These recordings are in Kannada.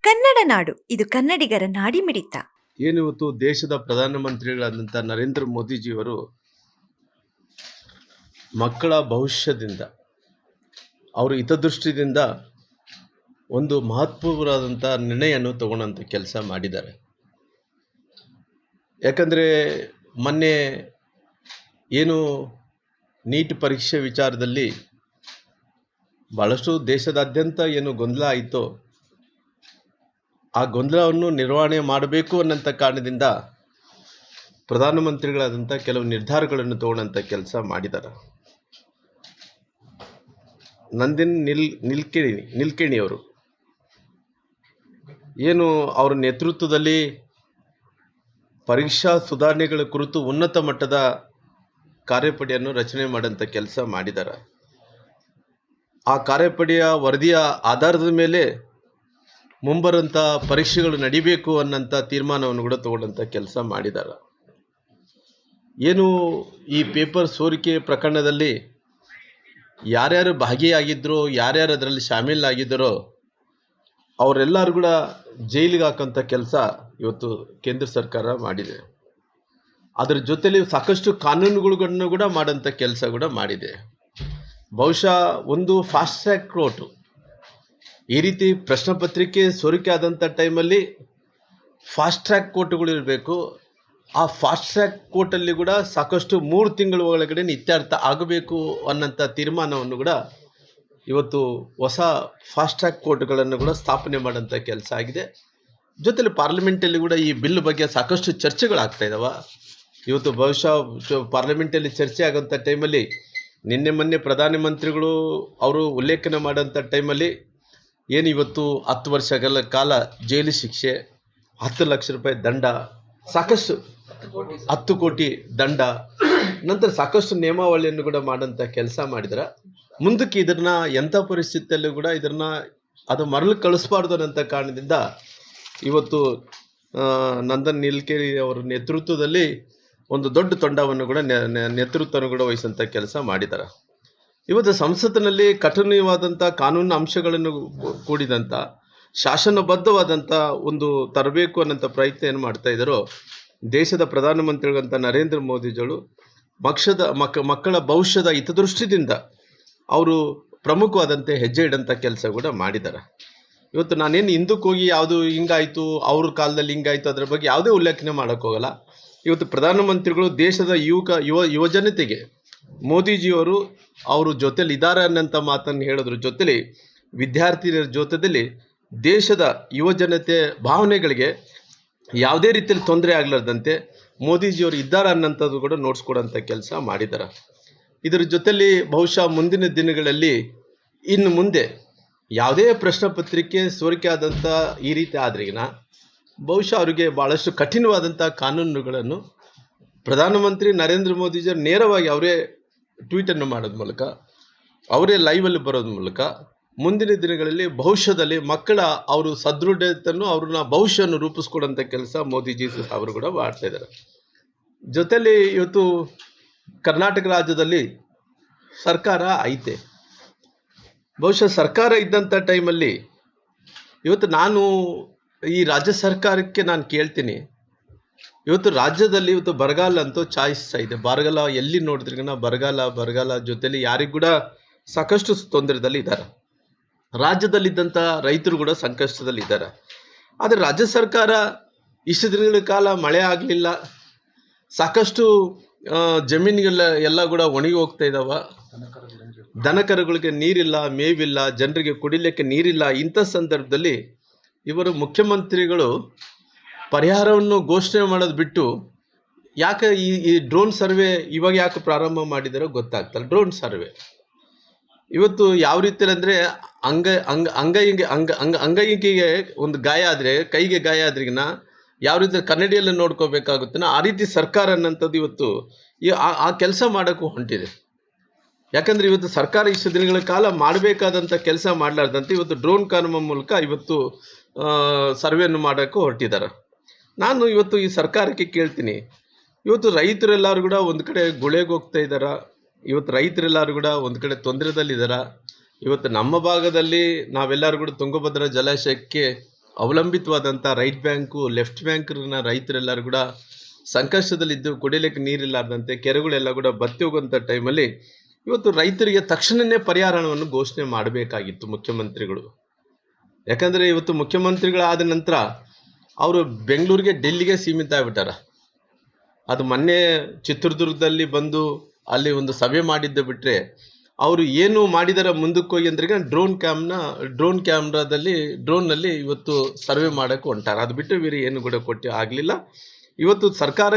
ಕನ್ನಡ ನಾಡು ಇದು ಕನ್ನಡಿಗರ ನಾಡಿಮಿಡಿತ. ಏನಿವತ್ತು ದೇಶದ ಪ್ರಧಾನಮಂತ್ರಿಗಳಾದಂಥ ನರೇಂದ್ರ ಮೋದಿಜಿಯವರು ಮಕ್ಕಳ ಭವಿಷ್ಯದಿಂದ ಅವರ ಹಿತದೃಷ್ಟಿಯಿಂದ ಒಂದು ಮಹತ್ವಪೂರ್ಣವಾದಂಥ ನಿರ್ಣಯವನ್ನು ತಗೊಂಡಂಥ ಕೆಲಸ ಮಾಡಿದ್ದಾರೆ. ಯಾಕಂದರೆ ಮೊನ್ನೆ ಏನು ನೀಟ್ ಪರೀಕ್ಷೆ ವಿಚಾರದಲ್ಲಿ ಭಾಳಷ್ಟು ದೇಶದಾದ್ಯಂತ ಏನು ಗೊಂದಲ ಆಯಿತೋ ಆ ಗೊಂದಲವನ್ನು ನಿರ್ವಹಣೆ ಮಾಡಬೇಕು ಅನ್ನೋಂಥ ಕಾರಣದಿಂದ ಪ್ರಧಾನಮಂತ್ರಿಗಳಾದಂಥ ಕೆಲವು ನಿರ್ಧಾರಗಳನ್ನು ತಗೊಂಡಂಥ ಕೆಲಸ ಮಾಡಿದ್ದಾರೆ. ನಂದಿನ್ ನಿಲ್ಕೇಣಿಯವರು ಏನು ಅವರ ನೇತೃತ್ವದಲ್ಲಿ ಪರೀಕ್ಷಾ ಸುಧಾರಣೆಗಳ ಕುರಿತು ಉನ್ನತ ಮಟ್ಟದ ಕಾರ್ಯಪಡೆಯನ್ನು ರಚನೆ ಮಾಡೋಂಥ ಕೆಲಸ ಮಾಡಿದ್ದಾರೆ. ಆ ಕಾರ್ಯಪಡೆಯ ವರದಿಯ ಆಧಾರದ ಮೇಲೆ ಮುಂಬರುವಂಥ ಪರೀಕ್ಷೆಗಳು ನಡಿಬೇಕು ಅನ್ನೋಂಥ ತೀರ್ಮಾನವನ್ನು ಕೂಡ ತಗೊಂಡಂಥ ಕೆಲಸ ಮಾಡಿದ್ದಾರೆ. ಏನು ಈ ಪೇಪರ್ ಸೋರಿಕೆ ಪ್ರಕರಣದಲ್ಲಿ ಯಾರ್ಯಾರು ಭಾಗಿಯಾಗಿದ್ದರೋ, ಯಾರ್ಯಾರು ಅದರಲ್ಲಿ ಶಾಮೀಲಾಗಿದ್ದರೋ ಅವರೆಲ್ಲರೂ ಕೂಡ ಜೈಲಿಗೆ ಹಾಕೋಂಥ ಕೆಲಸ ಇವತ್ತು ಕೇಂದ್ರ ಸರ್ಕಾರ ಮಾಡಿದೆ. ಅದರ ಜೊತೆಲಿ ಸಾಕಷ್ಟು ಕಾನೂನುಗಳನ್ನು ಕೂಡ ಮಾಡೋಂಥ ಕೆಲಸ ಕೂಡ ಮಾಡಿದೆ. ಬಹುಶಃ ಒಂದು ಫಾಸ್ಟ್ ಟ್ರ್ಯಾಕ್ ಕೋರ್ಟು ಈ ರೀತಿ ಪ್ರಶ್ನೆ ಪತ್ರಿಕೆ ಸೋರಿಕೆ ಆದಂಥ ಟೈಮಲ್ಲಿ ಫಾಸ್ಟ್ ಟ್ರ್ಯಾಕ್ ಕೋರ್ಟ್ಗಳು ಇರಬೇಕು. ಆ ಫಾಸ್ಟ್ ಟ್ರ್ಯಾಕ್ ಕೋರ್ಟಲ್ಲಿ ಕೂಡ ಸಾಕಷ್ಟು 3 ತಿಂಗಳ ಒಳಗಡೆ ಇತ್ಯರ್ಥ ಆಗಬೇಕು ಅನ್ನೋಂಥ ತೀರ್ಮಾನವನ್ನು ಕೂಡ ಇವತ್ತು ಹೊಸ ಫಾಸ್ಟ್ ಟ್ರ್ಯಾಕ್ ಕೋರ್ಟ್ಗಳನ್ನು ಕೂಡ ಸ್ಥಾಪನೆ ಮಾಡೋಂಥ ಕೆಲಸ ಆಗಿದೆ. ಜೊತೆಲಿ ಪಾರ್ಲಿಮೆಂಟಲ್ಲಿ ಕೂಡ ಈ ಬಿಲ್ ಬಗ್ಗೆ ಸಾಕಷ್ಟು ಚರ್ಚೆಗಳಾಗ್ತಾ ಇದ್ದಾವೆ. ಇವತ್ತು ಬಹುಶಃ ಪಾರ್ಲಿಮೆಂಟಲ್ಲಿ ಚರ್ಚೆ ಆಗೋಂಥ ಟೈಮಲ್ಲಿ ಮೊನ್ನೆ ಪ್ರಧಾನಮಂತ್ರಿಗಳು ಅವರು ಉಲ್ಲೇಖನ ಮಾಡೋಂಥ ಟೈಮಲ್ಲಿ ಏನು ಇವತ್ತು 10 ವರ್ಷಗಳ ಕಾಲ ಜೈಲು ಶಿಕ್ಷೆ, 10 ಲಕ್ಷ ರೂಪಾಯಿ ದಂಡ, ಸಾಕಷ್ಟು 10 ಕೋಟಿ ದಂಡ, ನಂತರ ಸಾಕಷ್ಟು ನಿಯಮಾವಳಿಯನ್ನು ಕೂಡ ಮಾಡೋಂಥ ಕೆಲಸ ಮಾಡಿದ್ರೆ ಮುಂದಕ್ಕೆ ಇದನ್ನ ಎಂಥ ಪರಿಸ್ಥಿತಿಯಲ್ಲೂ ಕೂಡ ಅದು ಮರಳು ಕಳಿಸ್ಬಾರ್ದು ಅನ್ನೋಂಥ ಕಾರಣದಿಂದ ಇವತ್ತು ನಂದನ್ ನಿಲ್ಕೇಣಿ ಅವರ ನೇತೃತ್ವದಲ್ಲಿ ಒಂದು ದೊಡ್ಡ ತಂಡವನ್ನು ಕೂಡ ನೇತೃತ್ವವನ್ನು ಕೂಡ ವಹಿಸೋಂಥ ಕೆಲಸ ಮಾಡಿದ್ದಾರೆ. ಇವತ್ತು ಸಂಸತ್ತಿನಲ್ಲಿ ಕಠಿಣವಾದಂಥ ಕಾನೂನು ಅಂಶಗಳನ್ನು ಕೂಡಿದಂಥ ಶಾಸನಬದ್ಧವಾದಂಥ ಒಂದು ತರಬೇಕು ಅನ್ನೋಂಥ ಪ್ರಯತ್ನ ಏನು ಮಾಡ್ತಾ ಇದ್ದಾರೋ ದೇಶದ ಪ್ರಧಾನಮಂತ್ರಿಗಳಂತ ನರೇಂದ್ರ ಮೋದಿಜಿಗಳು ಮಕ್ಕಳ ಭವಿಷ್ಯದ ಹಿತದೃಷ್ಟಿದಿಂದ ಅವರು ಪ್ರಮುಖವಾದಂತೆ ಹೆಜ್ಜೆ ಇಡೋಂಥ ಕೆಲಸ ಕೂಡ ಮಾಡಿದ್ದಾರೆ. ಇವತ್ತು ನಾನೇನು ಹಿಂದಕ್ಕೆ ಹೋಗಿ ಯಾವುದು ಹಿಂಗಾಯಿತು, ಅವ್ರ ಕಾಲದಲ್ಲಿ ಹಿಂಗಾಯಿತು ಅದರ ಬಗ್ಗೆ ಯಾವುದೇ ಉಲ್ಲೇಖನೆ ಮಾಡೋಕ್ಕೋಗಲ್ಲ. ಇವತ್ತು ಪ್ರಧಾನಮಂತ್ರಿಗಳು ದೇಶದ ಯುವಜನತೆಗೆ ಮೋದಿಜಿಯವರು ಅವರು ಜೊತೆಲಿ ಇದ್ದಾರೆ ಅನ್ನೋಂಥ ಮಾತನ್ನು ಹೇಳೋದ್ರ ಜೊತೆಲಿ ವಿದ್ಯಾರ್ಥಿಗಳ ಜೊತೆಯಲ್ಲಿ ದೇಶದ ಯುವಜನತೆ ಭಾವನೆಗಳಿಗೆ ಯಾವುದೇ ರೀತಿಯಲ್ಲಿ ತೊಂದರೆ ಆಗಲಾರ್ದಂತೆ ಮೋದಿಜಿಯವರು ಇದ್ದಾರೆ ಅನ್ನೋಂಥದ್ದು ಕೂಡ ನೋಡಿಸ್ಕೊಡೋಂಥ ಕೆಲಸ ಮಾಡಿದ್ದಾರೆ. ಇದರ ಜೊತೆಲಿ ಬಹುಶಃ ಮುಂದಿನ ದಿನಗಳಲ್ಲಿ ಇನ್ನು ಮುಂದೆ ಯಾವುದೇ ಪ್ರಶ್ನೆ ಪತ್ರಿಕೆ ಸೋರಿಕೆ ಆದಂಥ ಈ ರೀತಿ ಆದ್ರಿಗಿನ ಬಹುಶಃ ಅವರಿಗೆ ಭಾಳಷ್ಟು ಕಠಿಣವಾದಂಥ ಕಾನೂನುಗಳನ್ನು ಪ್ರಧಾನಮಂತ್ರಿ ನರೇಂದ್ರ ಮೋದಿಜಿಯವರು ನೇರವಾಗಿ ಅವರೇ ಟ್ವೀಟನ್ನು ಮಾಡೋದ್ರ ಮೂಲಕ, ಅವರೇ ಲೈವಲ್ಲಿ ಬರೋದ್ರ ಮೂಲಕ ಮುಂದಿನ ದಿನಗಳಲ್ಲಿ ಭವಿಷ್ಯದಲ್ಲಿ ಮಕ್ಕಳ ಅವರು ಸದೃಢತೆಯನ್ನು ಅವ್ರನ್ನ ಭವಿಷ್ಯವನ್ನು ರೂಪಿಸ್ಕೊಡೋಂಥ ಕೆಲಸ ಮೋದಿಜಿ ಅವರು ಕೂಡ ಮಾಡ್ತಾ ಇದ್ದಾರೆ. ಜೊತೆಲಿ ಇವತ್ತು ಕರ್ನಾಟಕ ರಾಜ್ಯದಲ್ಲಿ ಸರ್ಕಾರ ಐತೆ. ಬಹುಶಃ ಸರ್ಕಾರ ಇದ್ದಂಥ ಟೈಮಲ್ಲಿ ಇವತ್ತು ನಾನು ಈ ರಾಜ್ಯ ಸರ್ಕಾರಕ್ಕೆ ನಾನು ಕೇಳ್ತೀನಿ, ಇವತ್ತು ರಾಜ್ಯದಲ್ಲಿ ಇವತ್ತು ಬರಗಾಲ ಅಂತೂ ಚಾಯಿಸ್ತಾ ಇದೆ. ಬರಗಾಲ ಎಲ್ಲಿ ನೋಡಿದ್ರಿಗನ ಬರಗಾಲ ಜೊತೆಲಿ ಯಾರಿಗೂ ಕೂಡ ಸಾಕಷ್ಟು ತೊಂದರೆದಲ್ಲಿ ಇದ್ದಾರೆ. ರಾಜ್ಯದಲ್ಲಿದ್ದಂಥ ರೈತರು ಕೂಡ ಸಂಕಷ್ಟದಲ್ಲಿದ್ದಾರೆ. ಆದರೆ ರಾಜ್ಯ ಸರ್ಕಾರ ಇಷ್ಟು ದಿನಗಳ ಕಾಲ ಮಳೆ ಆಗಲಿಲ್ಲ, ಸಾಕಷ್ಟು ಜಮೀನುಗಳ ಎಲ್ಲ ಕೂಡ ಒಣಗಿ ಹೋಗ್ತಾ ಇದ್ದಾವೆ, ದನಕರುಗಳಿಗೆ ನೀರಿಲ್ಲ, ಮೇವಿಲ್ಲ, ಜನರಿಗೆ ಕುಡಿಲಿಕ್ಕೆ ನೀರಿಲ್ಲ. ಇಂಥ ಸಂದರ್ಭದಲ್ಲಿ ಇವರು ಮುಖ್ಯಮಂತ್ರಿಗಳು ಪರಿಹಾರವನ್ನು ಘೋಷಣೆ ಮಾಡೋದು ಬಿಟ್ಟು ಯಾಕೆ ಈ ಡ್ರೋನ್ ಸರ್ವೆ ಇವಾಗ ಯಾಕೆ ಪ್ರಾರಂಭ ಮಾಡಿದಾರೋ ಗೊತ್ತಾಗ್ತಲ್ಲ. ಡ್ರೋನ್ ಸರ್ವೆ ಇವತ್ತು ಯಾವ ರೀತಿಯಲ್ಲಿ ಅಂದರೆ ಅಂಗೈಗೆ ಒಂದು ಗಾಯ ಆದರೆ, ಕೈಗೆ ಗಾಯ ಆದ್ರಿಗಿನ ಯಾವ ರೀತಿ ಕನ್ನಡಿಯಲ್ಲಿ ನೋಡ್ಕೋಬೇಕಾಗುತ್ತೋ ಆ ರೀತಿ ಸರ್ಕಾರ ಅನ್ನೋಂಥದ್ದು ಇವತ್ತು ಆ ಕೆಲಸ ಮಾಡೋಕ್ಕೂ ಹೊಂಟಿದೆ. ಯಾಕಂದರೆ ಇವತ್ತು ಸರ್ಕಾರ ಇಷ್ಟು ದಿನಗಳ ಕಾಲ ಮಾಡಬೇಕಾದಂಥ ಕೆಲಸ ಮಾಡಲಾರ್ದಂತೆ ಇವತ್ತು ಡ್ರೋನ್ ಕಾನೂನು ಮೂಲಕ ಇವತ್ತು ಸರ್ವೆಯನ್ನು ಮಾಡೋಕ್ಕೂ ಹೊರಟಿದ್ದಾರೆ. ನಾನು ಇವತ್ತು ಈ ಸರ್ಕಾರಕ್ಕೆ ಕೇಳ್ತೀನಿ, ಇವತ್ತು ರೈತರೆಲ್ಲರೂ ಕೂಡ ಒಂದು ಕಡೆ ಗುಳೆಗೆ ಹೋಗ್ತಾ ಇದ್ದಾರೆ, ಇವತ್ತು ರೈತರೆಲ್ಲರೂ ಕೂಡ ಒಂದು ಕಡೆ ತೊಂದರೆದಲ್ಲಿದ್ದಾರೆ. ಇವತ್ತು ನಮ್ಮ ಭಾಗದಲ್ಲಿ ನಾವೆಲ್ಲರೂ ಕೂಡ ತುಂಗಭದ್ರಾ ಜಲಾಶಯಕ್ಕೆ ಅವಲಂಬಿತವಾದಂಥ ರೈಟ್ ಬ್ಯಾಂಕು ಲೆಫ್ಟ್ ಬ್ಯಾಂಕ್ನ ರೈತರೆಲ್ಲರೂ ಕೂಡ ಸಂಕಷ್ಟದಲ್ಲಿದ್ದು ಕುಡಿಲಿಕ್ಕೆ ನೀರಿಲ್ಲಾರ್ದಂತೆ ಕೆರೆಗಳೆಲ್ಲ ಕೂಡ ಬತ್ತಿ ಹೋಗುವಂಥ ಟೈಮಲ್ಲಿ ಇವತ್ತು ರೈತರಿಗೆ ತಕ್ಷಣವೇ ಪರಿಹಾರವನ್ನು ಘೋಷಣೆ ಮಾಡಬೇಕಾಗಿತ್ತು ಮುಖ್ಯಮಂತ್ರಿಗಳು. ಯಾಕಂದರೆ ಇವತ್ತು ಮುಖ್ಯಮಂತ್ರಿಗಳಾದ ನಂತರ ಅವರು ಬೆಂಗಳೂರಿಗೆ ಡೆಲ್ಲಿಗೆ ಸೀಮಿತ ಆಗಿಬಿಟ್ಟಾರ. ಅದು ಮೊನ್ನೆ ಚಿತ್ರದುರ್ಗದಲ್ಲಿ ಬಂದು ಅಲ್ಲಿ ಒಂದು ಸಭೆ ಮಾಡಿದ್ದ ಬಿಟ್ಟರೆ ಅವರು ಏನು ಮಾಡಿದಾರ ಮುಂದಕ್ಕೆ ಹೋಗಿ ಅಂದ್ರೆ ಡ್ರೋನ್ ಕ್ಯಾಮ್ರಾದಲ್ಲಿ ಇವತ್ತು ಸರ್ವೆ ಮಾಡೋಕ್ಕೆ ಹೊಂಟಾರ. ಅದು ಬಿಟ್ಟು ಬೇರೆ ಏನು ಕೂಡ ಕೊಟ್ಟು ಆಗಲಿಲ್ಲ. ಇವತ್ತು ಸರ್ಕಾರ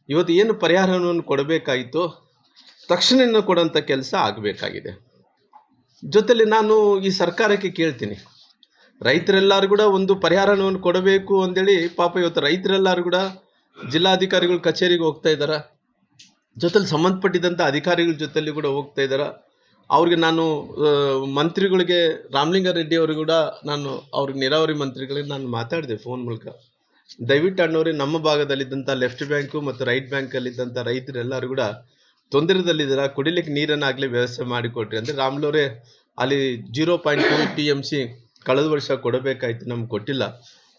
ಇವತ್ತು ಏನು ಪರಿಹಾರವನ್ನು ಕೊಡಬೇಕಾಯಿತು ತಕ್ಷಣ ಕೊಡೋಂಥ ಕೆಲಸ ಆಗಬೇಕಾಗಿದೆ. ಜೊತೆಲಿ ನಾನು ಈ ಸರ್ಕಾರಕ್ಕೆ ಕೇಳ್ತೀನಿ, ರೈತರೆಲ್ಲರೂ ಕೂಡ ಒಂದು ಪರಿಹಾರವನ್ನು ಕೊಡಬೇಕು ಅಂದೇಳಿ ಪಾಪ ಇವತ್ತು ರೈತರೆಲ್ಲರೂ ಕೂಡ ಜಿಲ್ಲಾಧಿಕಾರಿಗಳ ಕಚೇರಿಗೆ ಹೋಗ್ತಾ ಇದ್ದಾರೆ, ಜೊತೆಲಿ ಸಂಬಂಧಪಟ್ಟಿದ್ದಂಥ ಅಧಿಕಾರಿಗಳ ಜೊತೆಲಿ ಕೂಡ ಹೋಗ್ತಾ ಇದ್ದಾರೆ. ಅವ್ರಿಗೆ ನಾನು ಮಂತ್ರಿಗಳಿಗೆ ರಾಮಲಿಂಗಾರೆಡ್ಡಿ ಅವರು ಕೂಡ ಅವ್ರಿಗೆ ನೀರಾವರಿ ಮಂತ್ರಿಗಳಿಗೆ ನಾನು ಮಾತಾಡಿದೆ ಫೋನ್ ಮೂಲಕ. ದಯವಿಟ್ಟು ಅಣ್ಣವ್ರೆ, ನಮ್ಮ ಭಾಗದಲ್ಲಿದ್ದಂಥ ಲೆಫ್ಟ್ ಬ್ಯಾಂಕು ಮತ್ತು ರೈಟ್ ಬ್ಯಾಂಕಲ್ಲಿದ್ದಂಥ ರೈತರೆಲ್ಲರೂ ಕೂಡ ತೊಂದರೆದಲ್ಲಿದ್ದಾರೆ, ಕುಡಿಲಿಕ್ಕೆ ನೀರನ್ನಾಗಲಿ ವ್ಯವಸ್ಥೆ ಮಾಡಿಕೊಟ್ರಿ ಅಂದರೆ ರಾಮ್ಲವರೇ ಅಲ್ಲಿ 0.2 TMC ಕಳೆದ ವರ್ಷ ಕೊಡಬೇಕಾಯ್ತು, ನಮ್ಗೆ ಕೊಟ್ಟಿಲ್ಲ.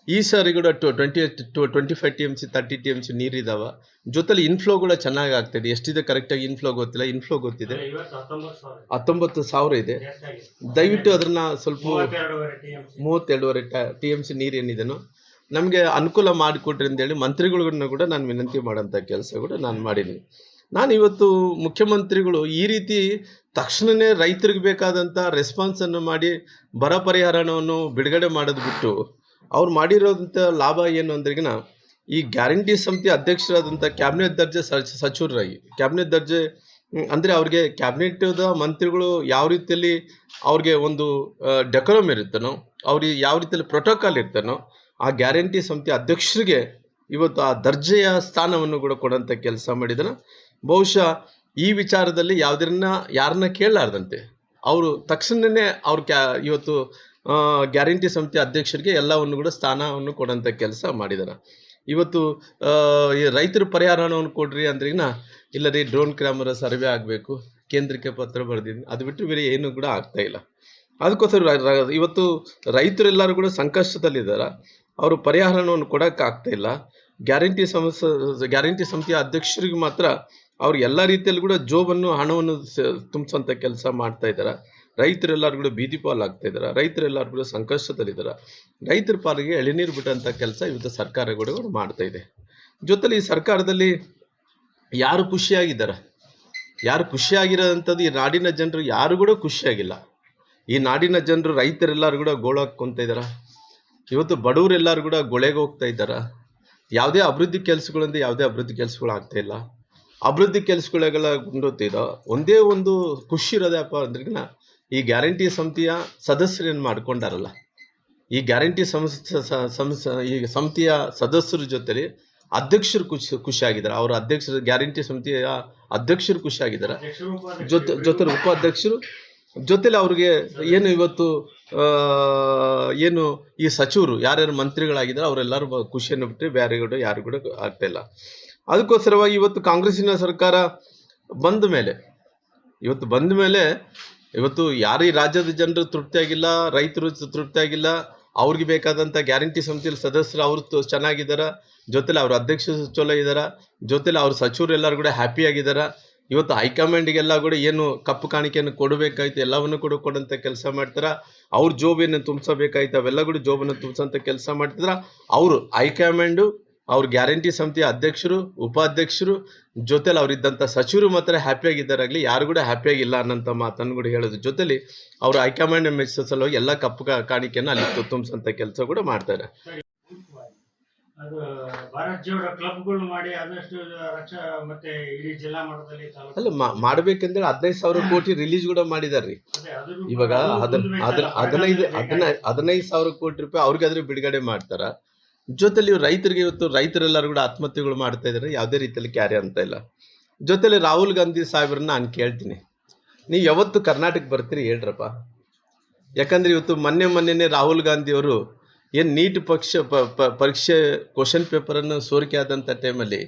ಈ ಸಾರಿ ಕೂಡ 25 TMC 30 TMC ನೀರಿದಾವೆ. ಜೊತೆಲಿ ಇನ್ಫ್ಲೋ ಕೂಡ ಚೆನ್ನಾಗಿ ಆಗ್ತಾಯಿದೆ. ಎಷ್ಟಿದೆ ಕರೆಕ್ಟಾಗಿ ಇನ್ಫ್ಲೋ ಗೊತ್ತಿಲ್ಲ, ಇನ್ಫ್ಲೋ ಗೊತ್ತಿದೆ 19,000 ಇದೆ. ದಯವಿಟ್ಟು ಅದನ್ನು ಸ್ವಲ್ಪ 32.5 TMC ನೀರು ಏನಿದೆನೋ ನಮಗೆ ಅನುಕೂಲ ಮಾಡಿಕೊಟ್ರಿ ಅಂತೇಳಿ ಮಂತ್ರಿಗಳಿಗೂ ಕೂಡ ನಾನು ವಿನಂತಿ ಮಾಡೋಂಥ ಕೆಲಸ ಕೂಡ ನಾನು ಮಾಡೀನಿ. ನಾನು ಇವತ್ತು ಮುಖ್ಯಮಂತ್ರಿಗಳು ಈ ರೀತಿ ತಕ್ಷಣವೇ ರೈತರಿಗೆ ಬೇಕಾದಂಥ ರೆಸ್ಪಾನ್ಸನ್ನು ಮಾಡಿ ಬರ ಪರಿಹಾರವನ್ನು ಬಿಡುಗಡೆ ಮಾಡೋದು ಬಿಟ್ಟು ಅವ್ರು ಮಾಡಿರೋಂಥ ಲಾಭ ಏನು ಅಂದ್ರಿಗಿನ ಈ ಗ್ಯಾರಂಟಿ ಸಮಿತಿ ಅಧ್ಯಕ್ಷರಾದಂಥ ಕ್ಯಾಬಿನೆಟ್ ದರ್ಜೆ ಸಚಿವರಾಗಿ ಕ್ಯಾಬಿನೆಟ್ ದರ್ಜೆ ಅಂದರೆ ಅವ್ರಿಗೆ ಕ್ಯಾಬಿನೆಟ್ದ ಮಂತ್ರಿಗಳು ಯಾವ ರೀತಿಯಲ್ಲಿ ಅವ್ರಿಗೆ ಒಂದು ಡೆಕೋರಮ್ ಇರುತ್ತನೋ, ಅವ್ರಿಗೆ ಯಾವ ರೀತಿಯಲ್ಲಿ ಪ್ರೋಟೋಕಾಲ್ ಇರ್ತಾನೋ ಆ ಗ್ಯಾರಂಟಿ ಸಮಿತಿ ಅಧ್ಯಕ್ಷರಿಗೆ ಇವತ್ತು ಆ ದರ್ಜೆಯ ಸ್ಥಾನವನ್ನು ಕೂಡ ಕೊಡೋಂಥ ಕೆಲಸ ಮಾಡಿದಾರೆ. ಬಹುಶಃ ಈ ವಿಚಾರದಲ್ಲಿ ಯಾರನ್ನ ಕೇಳಲಾರ್ದಂತೆ ಅವರು ತಕ್ಷಣವೇ ಇವತ್ತು ಗ್ಯಾರಂಟಿ ಸಮಿತಿ ಅಧ್ಯಕ್ಷರಿಗೆ ಎಲ್ಲವನ್ನು ಕೂಡ ಸ್ಥಾನವನ್ನು ಕೊಡೋಂಥ ಕೆಲಸ ಮಾಡಿದ್ದಾರೆ. ಇವತ್ತು ಈ ರೈತರ ಪರಿಹಾರವನ್ನು ಕೊಡ್ರಿ ಅಂದ್ರಿಗಿನ ಇಲ್ಲ ರೀ ಡ್ರೋನ್ ಕ್ಯಾಮರಾ ಸರ್ವೆ ಆಗಬೇಕು, ಕೇಂದ್ರಕ್ಕೆ ಪತ್ರ ಬರೆದಿದ್ದೀನಿ, ಅದು ಬಿಟ್ಟು ಬೇರೆ ಏನೂ ಕೂಡ ಆಗ್ತಾ ಇಲ್ಲ. ಅದಕ್ಕೋಸ್ಕರ ಇವತ್ತು ರೈತರೆಲ್ಲರೂ ಕೂಡ ಸಂಕಷ್ಟದಲ್ಲಿದ್ದಾರೆ, ಅವರು ಪರಿಹಾರವನ್ನು ಕೊಡೋಕ್ಕಾಗ್ತಾ ಇಲ್ಲ. ಗ್ಯಾರಂಟಿ ಸಮಿತಿಯ ಅಧ್ಯಕ್ಷರಿಗೆ ಮಾತ್ರ ಅವ್ರು ಎಲ್ಲ ರೀತಿಯಲ್ಲಿ ಕೂಡ ಹಣವನ್ನು ತುಂಬಿಸೋಂಥ ಕೆಲಸ ಮಾಡ್ತಾ ಇದ್ದಾರೆ. ರೈತರೆಲ್ಲರೂ ಕೂಡ ಬೀದಿ ಪಾಲಾಗ್ತಾ ಇದ್ದಾರೆ, ರೈತರೆಲ್ಲರೂ ಕೂಡ ಸಂಕಷ್ಟದಲ್ಲಿದ್ದಾರೆ. ರೈತರ ಪಾಲಿಗೆ ಎಳೆನೀರು ಬಿಟ್ಟಂಥ ಕೆಲಸ ಇವತ್ತು ಸರ್ಕಾರ ಕೂಡ ಮಾಡ್ತಾ ಇದೆ. ಜೊತೆಲಿ ಈ ಸರ್ಕಾರದಲ್ಲಿ ಯಾರು ಖುಷಿಯಾಗಿರೋಂಥದ್ದು ಈ ನಾಡಿನ ಜನರು ಯಾರು ಕೂಡ ಖುಷಿಯಾಗಿಲ್ಲ. ಈ ನಾಡಿನ ಜನರು ರೈತರೆಲ್ಲರೂ ಕೂಡ ಗೋಳಾಕ್ಕೊತ ಇದ್ದಾರೆ. ಇವತ್ತು ಬಡವರೆಲ್ಲರೂ ಕೂಡ ಗೊಳೆಗೆ ಹೋಗ್ತಾ ಇದ್ದಾರೆ. ಯಾವುದೇ ಅಭಿವೃದ್ಧಿ ಕೆಲಸಗಳು ಆಗ್ತಾ ಇಲ್ಲ. ಅಭಿವೃದ್ಧಿ ಕೆಲಸಗಳೆಲ್ಲ ಗುಂಡೋಗ್ತಿದ್ದ ಒಂದೇ ಒಂದು ಖುಷಿ ಇರೋದಪ್ಪ ಅಂದ್ರಿಗಿನ ಈ ಗ್ಯಾರಂಟಿ ಸಮಿತಿಯ ಸದಸ್ಯರೇನು ಮಾಡ್ಕೊಂಡಾರಲ್ಲ, ಈ ಗ್ಯಾರಂಟಿ ಈ ಸಮಿತಿಯ ಸದಸ್ಯರ ಜೊತೆಲಿ ಅಧ್ಯಕ್ಷರು ಖುಷಿಯಾಗಿದ್ದಾರೆ. ಅವರ ಅಧ್ಯಕ್ಷರು ಗ್ಯಾರಂಟಿ ಸಮಿತಿಯ ಅಧ್ಯಕ್ಷರು ಖುಷಿಯಾಗಿದ್ದಾರೆ, ಜೊತೆ ಉಪಾಧ್ಯಕ್ಷರು ಜೊತೆಲಿ ಅವ್ರಿಗೆ ಏನು ಇವತ್ತು ಏನು ಈ ಸಚಿವರು ಯಾರ್ಯಾರು ಮಂತ್ರಿಗಳಾಗಿದ್ದಾರೆ ಅವರೆಲ್ಲರೂ ಖುಷಿಯನ್ನು ಬಿಟ್ಟರೆ ಬೇರೆ ಕೂಡ ಯಾರು ಕೂಡ ಆಗ್ತಾಯಿಲ್ಲ. ಅದಕ್ಕೋಸ್ಕರವಾಗಿ ಇವತ್ತು ಕಾಂಗ್ರೆಸ್ಸಿನ ಸರ್ಕಾರ ಬಂದ ಮೇಲೆ ಇವತ್ತು ಯಾರು ಈ ರಾಜ್ಯದ ಜನರು ತೃಪ್ತಿಯಾಗಿಲ್ಲ, ರೈತರು ತೃಪ್ತಿಯಾಗಿಲ್ಲ. ಅವ್ರಿಗೆ ಬೇಕಾದಂಥ ಗ್ಯಾರಂಟಿ ಸಮಿತಿಯಲ್ಲಿ ಸದಸ್ಯರು ಅವರು ಚೆನ್ನಾಗಿದ್ದಾರೆ, ಜೊತೆಲಿ ಅವ್ರ ಅಧ್ಯಕ್ಷರು ಚಲೋ ಇದ್ದಾರೆ, ಜೊತೆಲಿ ಅವ್ರ ಸಚಿವರು ಎಲ್ಲರೂ ಕೂಡ ಹ್ಯಾಪಿಯಾಗಿದ್ದಾರೆ. ಇವತ್ತು ಹೈಕಮಾಂಡಿಗೆಲ್ಲ ಕೂಡ ಏನು ಕಪ್ಪು ಕಾಣಿಕೆಯನ್ನು ಕೊಡಬೇಕಾಯ್ತು ಎಲ್ಲವನ್ನು ಕೂಡ ಕೊಡೋಂಥ ಕೆಲಸ ಮಾಡ್ತಾರೆ. ಅವ್ರ ಜೋಬನ್ನು ತುಂಬಿಸಬೇಕಾಯ್ತು ಅವೆಲ್ಲ ಕೂಡ ಜೋಬನ್ನು ತುಂಬಿಸೋಂಥ ಕೆಲಸ ಮಾಡ್ತಿದ್ರೆ ಅವರು ಹೈಕಮಾಂಡು ಅವ್ರ ಗ್ಯಾರಂಟಿ ಸಮಿತಿಯ ಅಧ್ಯಕ್ಷರು ಉಪಾಧ್ಯಕ್ಷರು ಜೊತೆಲಿ ಅವರಿದ್ದಂಥ ಸಚಿವರು ಮಾತ್ರ ಹ್ಯಾಪಿಯಾಗಿದ್ದಾರಾಗಲಿ ಯಾರು ಕೂಡ ಹ್ಯಾಪಿಯಾಗಿಲ್ಲ ಅನ್ನೋಂಥ ಮಾತನ್ನು ಕೂಡ ಹೇಳೋದು. ಜೊತೆಲಿ ಅವರು ಹೈಕಮಾಂಡ್ ಮೆಚ್ಚೋ ಸಲುವಾಗಿ ಎಲ್ಲ ಕಪ್ಪು ಕಾಣಿಕೆಯನ್ನು ಅಲ್ಲಿ ತುಂಬಿಸೋಂಥ ಕೆಲಸ ಕೂಡ ಮಾಡ್ತಾರೆ. ಅದು ಭಾರತ್ ಜೋಡೋ ಕ್ಲಬ್ಗಳು ಮಾಡಿ ಆದಷ್ಟು ಮತ್ತೆ ಇಡೀ ಜಿಲ್ಲಾ ಮಟ್ಟದಲ್ಲಿ ಅಲ್ಲ ಮಾಡ್ಬೇಕಂತೇಳಿ 15,000 ಕೋಟಿ ರಿಲೀಸ್ ಕೂಡ ಮಾಡಿದಾರ್ರಿ. ಇವಾಗ 15,000 ಕೋಟಿ ರೂಪಾಯಿ ಅವ್ರಿಗಾದ್ರೆ ಬಿಡುಗಡೆ ಮಾಡ್ತಾರ. ಜೊತೆಲಿ ರೈತರಿಗೆ ಇವತ್ತು ರೈತರೆಲ್ಲರೂ ಕೂಡ ಆತ್ಮಹತ್ಯೆಗಳು ಮಾಡ್ತಾ ಇದ್ದಾರೆ, ಯಾವುದೇ ರೀತಿಯಲ್ಲಿ ಕ್ಯಾರಿ ಅಂತ ಇಲ್ಲ. ಜೊತೆಲಿ ರಾಹುಲ್ ಗಾಂಧಿ ಸಾಹೇಬ್ರನ್ನ ನಾನು ಕೇಳ್ತೀನಿ, ನೀವು ಯಾವತ್ತು ಕರ್ನಾಟಕ ಬರ್ತೀರಿ ಹೇಳ್ರಪ್ಪ. ಯಾಕಂದ್ರೆ ಇವತ್ತು ಮೊನ್ನೆನೇ ರಾಹುಲ್ ಗಾಂಧಿ ಅವರು ಏನು ನೀಟ್ ಪರೀಕ್ಷೆ ಕ್ವಶನ್ ಪೇಪರನ್ನು ಸೋರಿಕೆ ಆದಂಥ ಟೈಮಲ್ಲಿ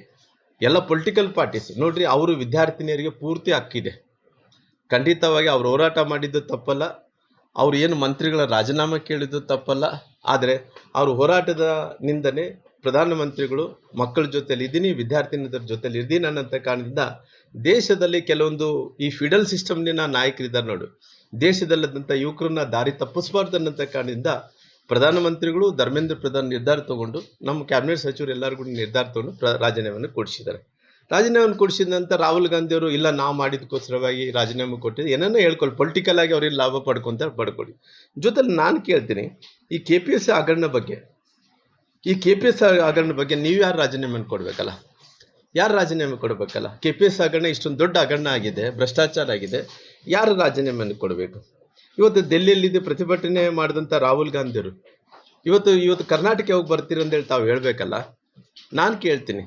ಎಲ್ಲ ಪೊಲಿಟಿಕಲ್ ಪಾರ್ಟೀಸ್ ನೋಡ್ರಿ ಅವರು ವಿದ್ಯಾರ್ಥಿನಿಯರಿಗೆ ಪೂರ್ತಿ ಹಕ್ಕಿದೆ. ಖಂಡಿತವಾಗಿ ಅವ್ರು ಹೋರಾಟ ಮಾಡಿದ್ದು ತಪ್ಪಲ್ಲ. ಅವರು ಏನು ಮಂತ್ರಿಗಳ ರಾಜೀನಾಮೆ ಕೇಳಿದ್ದು ತಪ್ಪಲ್ಲ. ಆದರೆ ಅವರು ಹೋರಾಟದ ನಿಂದನೆ ಪ್ರಧಾನಮಂತ್ರಿಗಳು ಮಕ್ಕಳ ಜೊತೆಲಿ ಇದ್ದೀನಿ, ವಿದ್ಯಾರ್ಥಿನಿಯರ ಜೊತೆಲಿ ಇದ್ದೀನಿ ಅನ್ನೋಂಥ ಕಾರಣದಿಂದ ದೇಶದಲ್ಲಿ ಕೆಲವೊಂದು ಈ ಫಿಡಲ್ ಸಿಸ್ಟಮ್ನ ನಾಯಕರಿದ್ದಾರೆ ನೋಡು, ದೇಶದಲ್ಲದಂಥ ಯುವಕರನ್ನ ದಾರಿ ತಪ್ಪಿಸಬಾರ್ದು ಅನ್ನೋಂಥ ಕಾರಣದಿಂದ ಪ್ರಧಾನಮಂತ್ರಿಗಳು ಧರ್ಮೇಂದ್ರ ಪ್ರಧಾನ್ ನಿರ್ಧಾರ ತಗೊಂಡು ನಮ್ಮ ಕ್ಯಾಬಿನೆಟ್ ಸಚಿವರು ಎಲ್ಲರಿಗೂ ನಿರ್ಧಾರ ತಗೊಂಡು ರಾಜೀನಾಮೆಯನ್ನು ಕೊಡಿಸಿದ್ದಾರೆ. ರಾಜೀನಾಮೆಯನ್ನು ಕೊಡಿಸಿದ ನಂತರ ರಾಹುಲ್ ಗಾಂಧಿ ಅವರು ಇಲ್ಲ ನಾವು ಮಾಡಿದಕ್ಕೋಸ್ಕರವಾಗಿ ರಾಜೀನಾಮೆ ಕೊಟ್ಟಿದ್ದು ಏನನ್ನೋ ಹೇಳ್ಕೊಳ್ಳಿ, ಪೊಲಿಟಿಕಲ್ ಆಗಿ ಅವ್ರಿಗೆ ಲಾಭ ಪಡ್ಕೊಂತಾರೆ ಪಡ್ಕೊಳ್ಳಿ. ಜೊತೆಲಿ ನಾನು ಕೇಳ್ತೀನಿ, ಈ KPSC ಹಗರಣ ಬಗ್ಗೆ ನೀವು ಯಾರು ರಾಜೀನಾಮೆ ಕೊಡಬೇಕಲ್ಲ, ಯಾರು ರಾಜೀನಾಮೆ ಕೊಡಬೇಕಲ್ಲ? KPSC ಹಗರಣ ಇಷ್ಟೊಂದು ದೊಡ್ಡ ಹಗರಣ ಆಗಿದೆ, ಭ್ರಷ್ಟಾಚಾರ ಆಗಿದೆ, ಯಾರು ರಾಜೀನಾಮೆಯನ್ನು ಕೊಡಬೇಕು? ಇವತ್ತು ದೆಹಲಿಯಲ್ಲಿ ಪ್ರತಿಭಟನೆ ಮಾಡಿದಂಥ ರಾಹುಲ್ ಗಾಂಧಿಯವರು ಇವತ್ತು ಕರ್ನಾಟಕ ಹೋಗಿ ಬರ್ತೀರಿ ಅಂತೇಳಿ ತಾವು ಹೇಳಬೇಕಲ್ಲ. ನಾನು ಕೇಳ್ತೀನಿ,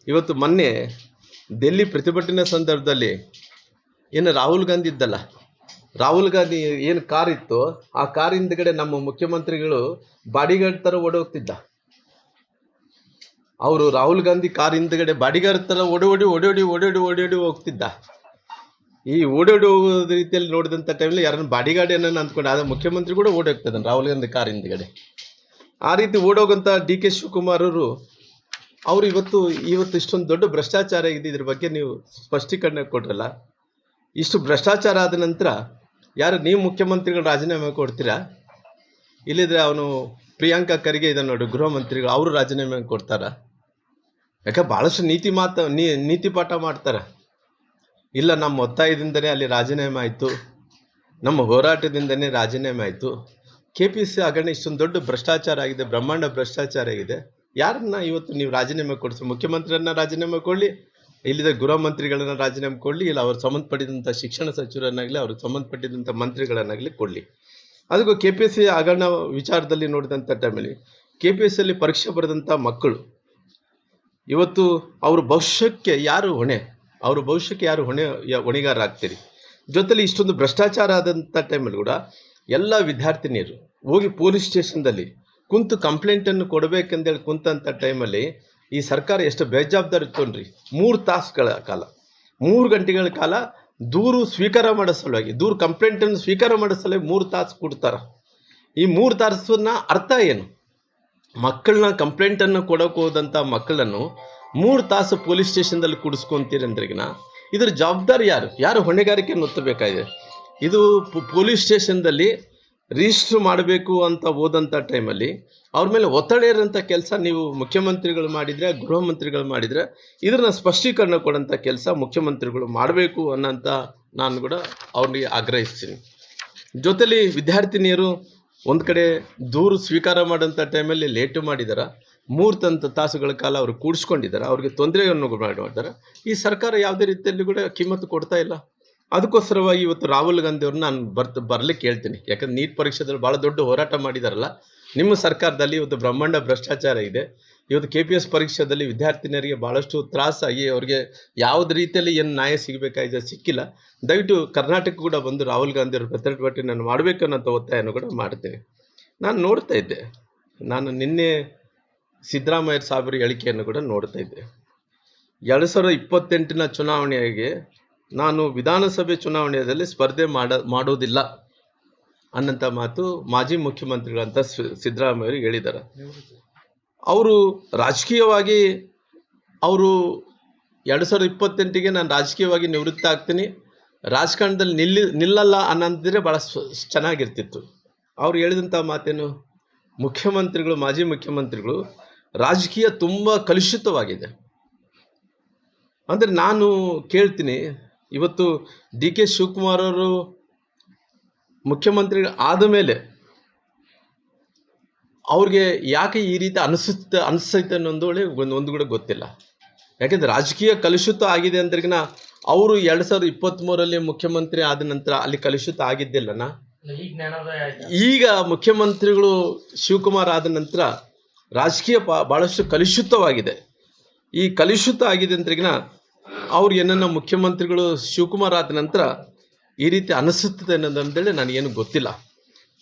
ಇವತ್ತು ಮೊನ್ನೆ ಡೆಲ್ಲಿ ಪ್ರತಿಭಟನೆ ಸಂದರ್ಭದಲ್ಲಿ ಏನು ರಾಹುಲ್ ಗಾಂಧಿ ಇದ್ದಲ್ಲ, ರಾಹುಲ್ ಗಾಂಧಿ ಏನು ಕಾರ್ ಇತ್ತು ಆ ಕಾರ್ ಹಿಂದ್ಗಡೆ ನಮ್ಮ ಮುಖ್ಯಮಂತ್ರಿಗಳು ಬಾಡಿಗಾರ್ಡ್ ಥರ ಓಡೋಗ್ತಿದ್ದ. ಅವರು ರಾಹುಲ್ ಗಾಂಧಿ ಕಾರ್ ಹಿಂದ್ಗಡೆ ಬಾಡಿಗಾರ್ಡ್ ಥರ ಓಡೋಡಿ ಹೋಗ್ತಿದ್ದ. ಈ ಓಡೋಡಿ ಹೋಗೋದ ರೀತಿಯಲ್ಲಿ ನೋಡಿದಂಥ ಟೈಮಲ್ಲಿ ಯಾರನ್ನ ಬಾಡಿಗಾರ್ಡ್ ಏನನ್ನ ಅಂದ್ಕೊಂಡು ಆದ ಮುಖ್ಯಮಂತ್ರಿ ಕೂಡ ಓಡೋಗ್ತದೆ ರಾಹುಲ್ ಗಾಂಧಿ ಕಾರ್ ಹಿಂದ್ಗಡೆ. ಆ ರೀತಿ ಓಡೋಗಂಥ DK ಶಿವಕುಮಾರ್ ಅವರು ಇವತ್ತು ಇಷ್ಟೊಂದು ದೊಡ್ಡ ಭ್ರಷ್ಟಾಚಾರ ಇದೆ, ಇದ್ರ ಬಗ್ಗೆ ನೀವು ಸ್ಪಷ್ಟೀಕರಣ ಕೊಟ್ರಲ್ಲ. ಇಷ್ಟು ಭ್ರಷ್ಟಾಚಾರ ಆದ ನಂತರ ಯಾರು ನೀವು ಮುಖ್ಯಮಂತ್ರಿಗಳು ರಾಜೀನಾಮೆ ಕೊಡ್ತೀರಾ? ಇಲ್ಲಿದ್ರೆ ಅವನು ಪ್ರಿಯಾಂಕಾ ಖರ್ಗೆ ಇದೆ ನೋಡಿ ಗೃಹ ಮಂತ್ರಿಗಳು, ಅವರು ರಾಜೀನಾಮೆ ಕೊಡ್ತಾರ? ಯಾಕೆ ಭಾಳಷ್ಟು ನೀತಿ ಪಾಠ ಮಾಡ್ತಾರೆ. ಇಲ್ಲ ನಮ್ಮ ಒತ್ತಾಯದಿಂದನೇ ಅಲ್ಲಿ ರಾಜೀನಾಮೆ ಆಯಿತು, ನಮ್ಮ ಹೋರಾಟದಿಂದನೇ ರಾಜೀನಾಮೆ ಆಯಿತು. KPSC ಹಗರಣ ಇಷ್ಟೊಂದು ದೊಡ್ಡ ಭ್ರಷ್ಟಾಚಾರ ಆಗಿದೆ, ಬ್ರಹ್ಮಾಂಡ ಭ್ರಷ್ಟಾಚಾರ ಆಗಿದೆ. ಯಾರನ್ನ ಇವತ್ತು ನೀವು ರಾಜೀನಾಮೆ ಕೊಡಿಸಿ? ಮುಖ್ಯಮಂತ್ರಿಯನ್ನ ರಾಜೀನಾಮೆ ಕೊಡಲಿ, ಇಲ್ಲಿದ್ದ ಗೃಹ ಮಂತ್ರಿಗಳನ್ನ ರಾಜೀನಾಮೆ ಕೊಡಲಿ, ಇಲ್ಲ ಅವ್ರು ಸಂಬಂಧಪಟ್ಟಿದಂಥ ಶಿಕ್ಷಣ ಸಚಿವರನ್ನಾಗಲಿ ಅವ್ರಿಗೆ ಸಂಬಂಧಪಟ್ಟಿದಂಥ ಮಂತ್ರಿಗಳನ್ನಾಗಲಿ ಕೊಡಲಿ. ಅದಕ್ಕೂ KPSC ಹಗರಣ ವಿಚಾರದಲ್ಲಿ ನೋಡಿದಂಥ ಟೈಮಲ್ಲಿ KPSCಯಲ್ಲಿ ಪರೀಕ್ಷೆ ಬರೆದಂಥ ಮಕ್ಕಳು ಇವತ್ತು ಅವ್ರ ಭವಿಷ್ಯಕ್ಕೆ ಯಾರು ಹೊಣೆ? ಅವ್ರ ಭವಿಷ್ಯಕ್ಕೆ ಯಾರು ಹೊಣೆಗಾರ ಆಗ್ತೀರಿ? ಜೊತೆಲಿ ಇಷ್ಟೊಂದು ಭ್ರಷ್ಟಾಚಾರ ಆದಂಥ ಟೈಮಲ್ಲಿ ಕೂಡ ಎಲ್ಲ ವಿದ್ಯಾರ್ಥಿನಿಯರು ಹೋಗಿ ಪೊಲೀಸ್ ಸ್ಟೇಷನ್ದಲ್ಲಿ ಕುಂತು ಕಂಪ್ಲೇಂಟನ್ನು ಕೊಡಬೇಕಂದೇಳಿ ಕುಂತಂಥ ಟೈಮಲ್ಲಿ ಈ ಸರ್ಕಾರ ಎಷ್ಟು ಬೇಜವಾಬ್ದಾರಿ ತೊಗೊಂಡ್ರಿ. 3 ತಾಸುಗಳ ಕಾಲ 3 ಗಂಟೆಗಳ ಕಾಲ ದೂರು ಸ್ವೀಕಾರ ಮಾಡೋ ಸಲುವಾಗಿ ಕಂಪ್ಲೇಂಟನ್ನು ಸ್ವೀಕಾರ ಮಾಡೋ ಸಲುವಾಗಿ 3 ತಾಸು ಕೊಡ್ತಾರೆ. ಈ 3 ತಾಸನ್ನ ಅರ್ಥ ಏನು? ಮಕ್ಕಳನ್ನ ಕಂಪ್ಲೇಂಟನ್ನು ಕೊಡೋಕೆ ಹೋದಂಥ ಮಕ್ಕಳನ್ನು 3 ತಾಸು ಪೊಲೀಸ್ ಸ್ಟೇಷನ್ದಲ್ಲಿ ಕೂಡಿಸ್ಕೊಂತೀರಿ ಅಂದ್ರಿಗಿನ ಇದ್ರ ಜವಾಬ್ದಾರಿ ಯಾರು ಹೊಣೆಗಾರಿಕೆಯನ್ನು ಹೊತ್ತಬೇಕಾಗಿದೆ? ಇದು ಪೊಲೀಸ್ ಸ್ಟೇಷನ್ದಲ್ಲಿ ರಿಜಿಸ್ಟ್ರ್ ಮಾಡಬೇಕು ಅಂತ ಹೋದಂಥ ಟೈಮಲ್ಲಿ ಅವ್ರ ಮೇಲೆ ಒತ್ತಡ ಇರೋಂಥ ಕೆಲಸ ನೀವು ಮುಖ್ಯಮಂತ್ರಿಗಳು ಮಾಡಿದರೆ, ಗೃಹ ಮಂತ್ರಿಗಳು ಮಾಡಿದರೆ ಇದನ್ನು ಸ್ಪಷ್ಟೀಕರಣ ಕೊಡೋಂಥ ಕೆಲಸ ಮುಖ್ಯಮಂತ್ರಿಗಳು ಮಾಡಬೇಕು ಅನ್ನೋಂಥ ನಾನು ಕೂಡ ಅವ್ರಿಗೆ ಆಗ್ರಹಿಸ್ತೀನಿ. ಜೊತೆಲಿ ವಿದ್ಯಾರ್ಥಿನಿಯರು ಒಂದು ಕಡೆ ದೂರು ಸ್ವೀಕಾರ ಮಾಡೋಂಥ ಟೈಮಲ್ಲಿ ಲೇಟು ಮಾಡಿದಾರ, 3 ತಾಸುಗಳ ಕಾಲ ಅವರು ಕೂಡಿಸ್ಕೊಂಡಿದ್ದಾರೆ, ಅವ್ರಿಗೆ ತೊಂದರೆಯನ್ನು ಮಾಡಿದ್ದಾರೆ. ಈ ಸರ್ಕಾರ ಯಾವುದೇ ರೀತಿಯಲ್ಲಿ ಕೂಡ ಕಿಮ್ಮತ್ತು ಕೊಡ್ತಾ ಇಲ್ಲ. ಅದಕ್ಕೋಸ್ಕರವಾಗಿ ಇವತ್ತು ರಾಹುಲ್ ಗಾಂಧಿ ಅವ್ರನ್ನ ನಾನು ಬರ್ಲಿಕ್ಕೆ ಹೇಳ್ತೀನಿ. ಯಾಕಂದ್ರೆ ನೀಟ್ ಪರೀಕ್ಷೆದಲ್ಲಿ ಭಾಳ ದೊಡ್ಡ ಹೋರಾಟ ಮಾಡಿದಾರಲ್ಲ, ನಿಮ್ಮ ಸರ್ಕಾರದಲ್ಲಿ ಇವತ್ತು ಬ್ರಹ್ಮಾಂಡ ಭ್ರಷ್ಟಾಚಾರ ಇದೆ. ಇವತ್ತು KPSC ಪರೀಕ್ಷೆಯಲ್ಲಿ ವಿದ್ಯಾರ್ಥಿನಿಯರಿಗೆ ಭಾಳಷ್ಟು ತ್ರಾಸಾಗಿ ಅವ್ರಿಗೆ ಯಾವುದೇ ರೀತಿಯಲ್ಲಿ ಏನು ನ್ಯಾಯ ಸಿಗಬೇಕಾಗಿದೆ ಸಿಕ್ಕಿಲ್ಲ. ದಯವಿಟ್ಟು ಕರ್ನಾಟಕ ಕೂಡ ಬಂದು ರಾಹುಲ್ ಗಾಂಧಿ ಅವ್ರ ಪ್ರತಿಭಟನೆ ನಾನು ಮಾಡಬೇಕು ಅನ್ನೋಂಥ ಒತ್ತಾಯವನ್ನು ಕೂಡ ಮಾಡ್ತೀನಿ. ನಾನು ನೋಡ್ತಾ ಇದ್ದೆ, ನಾನು ನಿನ್ನೆ ಸಿದ್ದರಾಮಯ್ಯ ಸಾಹೇಬರ ಹೇಳಿಕೆಯನ್ನು ಕೂಡ ನೋಡ್ತಾ ಇದ್ದೆ. 2028 ಚುನಾವಣೆಗೆ ನಾನು ವಿಧಾನಸಭೆ ಚುನಾವಣೆಯಲ್ಲಿ ಸ್ಪರ್ಧೆ ಮಾಡೋದಿಲ್ಲ ಅನ್ನೋಂಥ ಮಾತು ಮಾಜಿ ಮುಖ್ಯಮಂತ್ರಿಗಳಂತ ಸಿದ್ದರಾಮಯ್ಯ ಹೇಳಿದ್ದಾರೆ. ಅವರು ರಾಜಕೀಯವಾಗಿ ಅವರು 2028ಗೆ ನಾನು ರಾಜಕೀಯವಾಗಿ ನಿವೃತ್ತ ಆಗ್ತೀನಿ, ರಾಜಕಾರಣದಲ್ಲಿ ನಿಲ್ಲಲ್ಲ ಅನ್ನೋದಿದ್ರೆ ಭಾಳ ಚೆನ್ನಾಗಿರ್ತಿತ್ತು. ಅವ್ರು ಹೇಳಿದಂಥ ಮಾತೇನು? ಮಾಜಿ ಮುಖ್ಯಮಂತ್ರಿಗಳು ರಾಜಕೀಯ ತುಂಬ ಕಲುಷಿತವಾಗಿದೆ ಅಂದರೆ ನಾನು ಕೇಳ್ತೀನಿ. ಇವತ್ತು DK ಶಿವಕುಮಾರ್ ಅವರು ಮುಖ್ಯಮಂತ್ರಿ ಆದ ಮೇಲೆ ಅವ್ರಿಗೆ ಯಾಕೆ ಈ ರೀತಿ ಅನಿಸ್ತೈತೆ ಅನ್ನೋದು ಒಂದು ಕೂಡ ಗೊತ್ತಿಲ್ಲ. ಯಾಕೆಂದರೆ ರಾಜಕೀಯ ಕಲುಷಿತ ಆಗಿದೆ ಅಂದ್ರಿಗಿನ ಅವರು 2023ರಲ್ಲಿ ಮುಖ್ಯಮಂತ್ರಿ ಆದ ನಂತರ ಅಲ್ಲಿ ಕಲುಷಿತ ಆಗಿದ್ದಿಲ್ಲನ. ಈಗ ಮುಖ್ಯಮಂತ್ರಿಗಳು ಶಿವಕುಮಾರ್ ಆದ ನಂತರ ರಾಜಕೀಯ ಭಾಳಷ್ಟು ಕಲುಷಿತವಾಗಿದೆ. ಈ ಕಲುಷಿತ ಆಗಿದೆ ಅಂದ್ರಿಗಿನ ಅವ್ರು ಏನನ್ನ ಮುಖ್ಯಮಂತ್ರಿಗಳು ಶಿವಕುಮಾರ್ ಆದ ನಂತರ ಈ ರೀತಿ ಅನಿಸುತ್ತದೆ ಅನ್ನೋದಂತೇಳಿ ನನಗೇನು ಗೊತ್ತಿಲ್ಲ.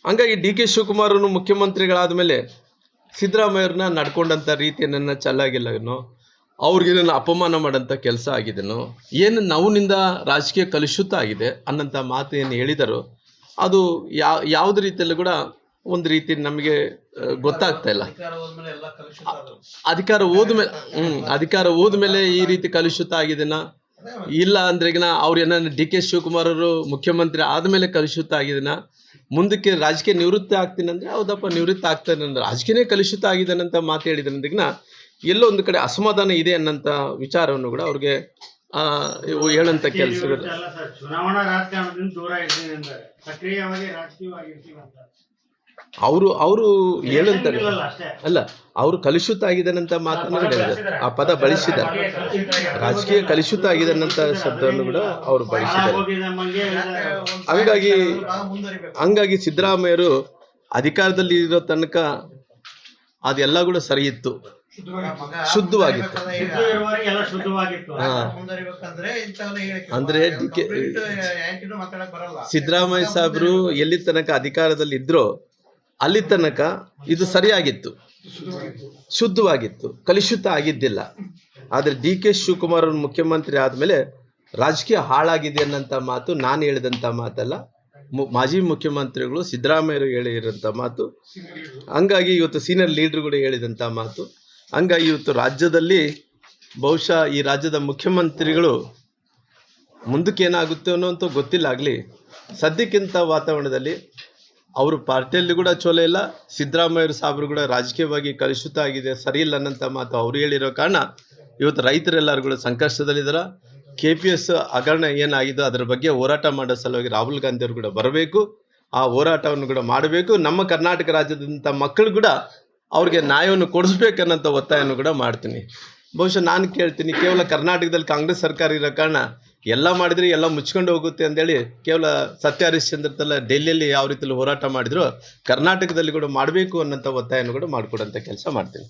ಹಂಗಾಗಿ DK ಶಿವಕುಮಾರನು ಮುಖ್ಯಮಂತ್ರಿಗಳಾದ ಮೇಲೆ ಸಿದ್ದರಾಮಯ್ಯವ್ರನ್ನ ನಡ್ಕೊಂಡಂಥ ರೀತಿಯನ್ನ ಚೆನ್ನಾಗಿಲ್ಲನೋ, ಅವ್ರಿಗೇನನ್ನು ಅಪಮಾನ ಮಾಡೋಂಥ ಕೆಲಸ ಆಗಿದೆನೋ, ಏನು ನೋವಿನಿಂದ ರಾಜಕೀಯ ಕಲುಷಿತ ಆಗಿದೆ ಅನ್ನೋಂಥ ಮಾತು ಏನು ಹೇಳಿದಾರೋ ಅದು ಯಾವುದೇ ರೀತಿಯಲ್ಲೂ ಕೂಡ ಒಂದು ರೀತಿ ನಮಗೆ ಗೊತ್ತಾಗ್ತಾ ಇಲ್ಲ. ಅಧಿಕಾರ ಹೋದ್ಮೇಲೆ ಈ ರೀತಿ ಕಲುಷಿತ ಆಗಿದೆನಾ, ಇಲ್ಲ ಅಂದ್ರೆ ಅವ್ರು ಏನಾದ್ರು DK ಶಿವಕುಮಾರ್ ಅವರು ಮುಖ್ಯಮಂತ್ರಿ ಆದ್ಮೇಲೆ ಕಲುಷಿತ ಆಗಿದೆನಾ, ಮುಂದಕ್ಕೆ ರಾಜಕೀಯ ನಿವೃತ್ತಿ ಆಗ್ತೀನಿ ಅಂದ್ರೆ ಹೌದಪ್ಪ ನಿವೃತ್ತಿ ಆಗ್ತಾನೆ ಅಂದ್ರೆ ರಾಜಕೀಯ ಕಲುಷಿತ ಆಗಿದ್ದಾನಂತ ಮಾತು ಹೇಳಿದ್ರಿಂದ ಎಲ್ಲೋ ಒಂದು ಕಡೆ ಅಸಮಾಧಾನ ಇದೆ ಅನ್ನಂತ ವಿಚಾರವನ್ನು ಕೂಡ ಅವ್ರಿಗೆ ಹೇಳಂತ ಕೆಲಸಗಳು. ಚುನಾವಣಾ ರಾಜಕಾರಣದಿಂದ ದೂರ ಇರ್ತೀನಿ ಅಂದ್ರೆ ಸಕ್ರಿಯವಾಗಿ ರಾಜಕೀಯವಾಗಿರ್ತೀವಿ ಅಂತ ಅವರು ಹೇಳಂತಾರೆ. ಅಲ್ಲ, ಅವರು ಕಲುಷಿತ ಆಗಿದ್ದಾನಂತ ಮಾತನ್ನು ಹೇಳಿದ್ದಾರೆ, ಆ ಪದ ಬಳಸಿದ್ದಾರೆ. ರಾಜಕೀಯ ಕಲುಷಿತ ಆಗಿದ್ದಾನಂತ ಶಬ್ದವನ್ನು ಕೂಡ ಅವರು ಬಳಸಿದ್ದಾರೆ. ಹಂಗಾಗಿ ಸಿದ್ದರಾಮಯ್ಯರು ಅಧಿಕಾರದಲ್ಲಿ ಇರೋ ತನಕ ಅದೆಲ್ಲ ಕೂಡ ಸರಿ ಇತ್ತು, ಶುದ್ಧವಾಗಿತ್ತು. ಅಂದ್ರೆ ಸಿದ್ದರಾಮಯ್ಯ ಸಾಹೇಬರು ಎಲ್ಲಿ ತನಕ ಅಧಿಕಾರದಲ್ಲಿ ಇದ್ರೋ ಅಲ್ಲಿ ತನಕ ಇದು ಸರಿಯಾಗಿತ್ತು, ಶುದ್ಧವಾಗಿತ್ತು, ಕಲುಷಿತ ಆಗಿದ್ದಿಲ್ಲ. ಆದರೆ DK ಶಿವಕುಮಾರ್ ಅವರು ಮುಖ್ಯಮಂತ್ರಿ ಆದಮೇಲೆ ರಾಜಕೀಯ ಹಾಳಾಗಿದೆ ಅನ್ನೋಂಥ ಮಾತು ನಾನು ಹೇಳಿದಂಥ ಮಾತಲ್ಲ, ಮಾಜಿ ಮುಖ್ಯಮಂತ್ರಿಗಳು ಸಿದ್ದರಾಮಯ್ಯರು ಹೇಳಿರೋಂಥ ಮಾತು. ಹಂಗಾಗಿ ಇವತ್ತು ಸೀನಿಯರ್ ಲೀಡರ್ಗಳು ಹೇಳಿದಂಥ ಮಾತು. ಹಂಗಾಗಿ ಇವತ್ತು ರಾಜ್ಯದಲ್ಲಿ ಬಹುಶಃ ಈ ರಾಜ್ಯದ ಮುಖ್ಯಮಂತ್ರಿಗಳು ಮುಂದಕ್ಕೆ ಏನಾಗುತ್ತೆ ಅನ್ನೋಂಥ ಗೊತ್ತಿಲ್ಲ. ಆಗಲಿ ಸದ್ಯಕ್ಕಿಂತ ವಾತಾವರಣದಲ್ಲಿ ಅವರು ಪಾರ್ಟಿಯಲ್ಲಿ ಕೂಡ ಚೋಲೆ ಇಲ್ಲ, ಸಿದ್ದರಾಮಯ್ಯ ಸಾಹೇಬರು ಕೂಡ ರಾಜಕೀಯವಾಗಿ ಕಲುಷಿತ ಆಗಿದೆ, ಸರಿ ಇಲ್ಲ ಅನ್ನೋಂಥ ಮಾತು ಅವರು ಹೇಳಿರೋ ಕಾರಣ ಇವತ್ತು ರೈತರೆಲ್ಲರೂ ಕೂಡ ಸಂಕಷ್ಟದಲ್ಲಿದ್ದಾರೆ. KPS ಹಗರಣ ಏನಾಗಿದ್ದು ಅದರ ಬಗ್ಗೆ ಹೋರಾಟ ಮಾಡೋ ಸಲುವಾಗಿ ರಾಹುಲ್ ಗಾಂಧಿ ಅವರು ಕೂಡ ಬರಬೇಕು, ಆ ಹೋರಾಟವನ್ನು ಕೂಡ ಮಾಡಬೇಕು. ನಮ್ಮ ಕರ್ನಾಟಕ ರಾಜ್ಯದಂಥ ಮಕ್ಕಳು ಕೂಡ ಅವ್ರಿಗೆ ನ್ಯಾಯವನ್ನು ಕೊಡಿಸ್ಬೇಕನ್ನೋಂಥ ಒತ್ತಾಯವನ್ನು ಕೂಡ ಮಾಡ್ತೀನಿ. ಬಹುಶಃ ನಾನು ಕೇಳ್ತೀನಿ, ಕೇವಲ ಕರ್ನಾಟಕದಲ್ಲಿ ಕಾಂಗ್ರೆಸ್ ಸರ್ಕಾರ ಇರೋ ಕಾರಣ ಎಲ್ಲ ಮಾಡಿದ್ರೆ ಎಲ್ಲ ಮುಚ್ಕೊಂಡು ಹೋಗುತ್ತೆ ಅಂತೇಳಿ ಕೇವಲ ಸತ್ಯ ಹರಿಶ್ಚಂದ್ರ ಡೆಲ್ಲಿಯಲ್ಲಿ ಯಾವ ರೀತಿಯಲ್ಲಿ ಹೋರಾಟ ಮಾಡಿದ್ರು, ಕರ್ನಾಟಕದಲ್ಲಿ ಕೂಡ ಮಾಡಬೇಕು ಅನ್ನೋಂಥ ಒತ್ತಾಯವನ್ನು ಕೂಡ ಮಾಡಿಕೊಡೋಂಥ ಕೆಲಸ ಮಾಡ್ತೀನಿ.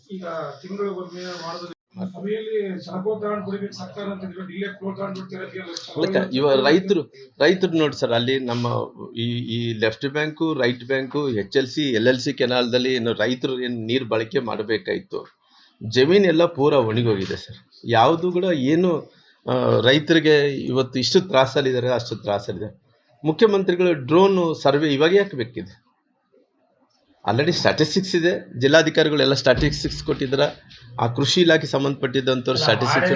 ಇವಾಗ ರೈತರು ನೋಡಿ ಸರ್, ಅಲ್ಲಿ ನಮ್ಮ ಈ left bank, right bank, HLC LLC ಕೆನಾಲ್ದಲ್ಲಿ ಏನು ರೈತರು ಏನು ನೀರು ಬಳಕೆ ಮಾಡಬೇಕಾಯಿತು, ಜಮೀನೆಲ್ಲ ಪೂರ ಒಣಗೋಗಿದೆ ಸರ್. ಯಾವುದು ಕೂಡ ಏನು ರೈತರಿಗೆ ಇವತ್ತು ಇಷ್ಟು ತ್ರಾಸಲ್ಲಿದ್ದಾರೆ, ಅಷ್ಟು ತ್ರಾಸಲ್ಲಿದೆ. ಮುಖ್ಯಮಂತ್ರಿಗಳು ಡ್ರೋನ್ ಸರ್ವೆ ಇವಾಗ ಯಾಕೆ ಬೇಕಿದೆ? ಆಲ್ರೆಡಿ ಸ್ಟ್ಯಾಟಿಸ್ಟಿಕ್ಸ್ ಇದೆ, ಜಿಲ್ಲಾಧಿಕಾರಿಗಳು ಎಲ್ಲ ಸ್ಟ್ಯಾಟಿಸ್ಟಿಕ್ಸ್ ಕೊಟ್ಟಿದ್ದಾರೆ. ಆ ಕೃಷಿ ಇಲಾಖೆ ಸಂಬಂಧಪಟ್ಟಿದ್ದಂಥವ್ರು ಸ್ಟ್ಯಾಟಿಸ್ಟಿಕ್ಸ್